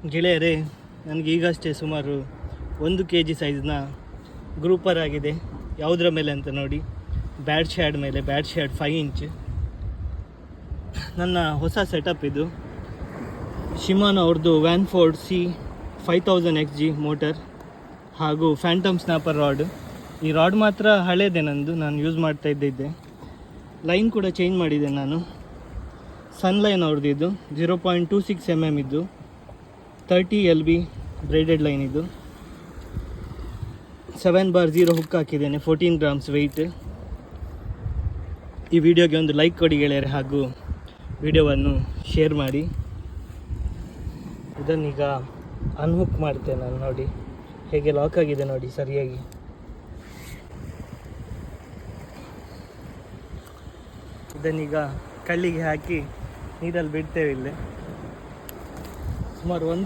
ಗೆಳೆಯರೇ, ನನಗೆ ಈಗಷ್ಟೇ ಸುಮಾರು 1 kg ಸೈಜ್ನ ಗ್ರೂಪರ್ ಆಗಿದೆ. ಯಾವುದರ ಮೇಲೆ ಅಂತ ನೋಡಿ, ಬ್ಯಾಡ್ ಶ್ಯಾಡ್ ಮೇಲೆ, ಬ್ಯಾಡ್ ಶ್ಯಾಡ್ 5 ಇಂಚ್. ನನ್ನ ಹೊಸ ಸೆಟಪ್ ಇದು. ಶಿಮಾನೋ ಅವ್ರದ್ದು ವ್ಯಾನ್ಫೋರ್ಡ್ C5000XG ಮೋಟರ್ ಹಾಗೂ ಫ್ಯಾಂಟಮ್ ಸ್ನ್ಯಾಪರ್ ರಾಡ್. ಈ ರಾಡ್ ಮಾತ್ರ ಹಳೇದೆ ನಂದು, ನಾನು ಯೂಸ್ ಮಾಡ್ತಾ ಇದ್ದಿದ್ದೆ. ಲೈನ್ ಕೂಡ ಚೇಂಜ್ ಮಾಡಿದೆ ನಾನು. ಸನ್ಲೈನ್ ಅವ್ರದ್ದು ಇದು 0.26 mm ಇದ್ದು 30 LB ಬ್ರೇಡೆಡ್ ಲೈನ್ ಇದು. 7/0 ಹುಕ್ ಹಾಕಿದ್ದೇನೆ, 14 ಗ್ರಾಮ್ಸ್ ವೆಯ್ಟ್. ಈ ವಿಡಿಯೋಗೆ ಒಂದು ಲೈಕ್ ಕೊಡಿ ಗೆಳೆಯರೆ, ಹಾಗೂ ವಿಡಿಯೋವನ್ನು ಶೇರ್ ಮಾಡಿ. ಇದನ್ನೀಗ ಅನ್ಹುಕ್ ಮಾಡ್ತೇನೆ ನಾನು. ನೋಡಿ ಹೇಗೆ ಲಾಕ್ ಆಗಿದೆ ನೋಡಿ ಸರಿಯಾಗಿ. ಇದನ್ನೀಗ ಕಳ್ಳಿಗೆ ಹಾಕಿ ನೀರಲ್ಲಿ ಬಿಡ್ತೇವೆ. ಇಲ್ಲೇ ಸುಮಾರು 1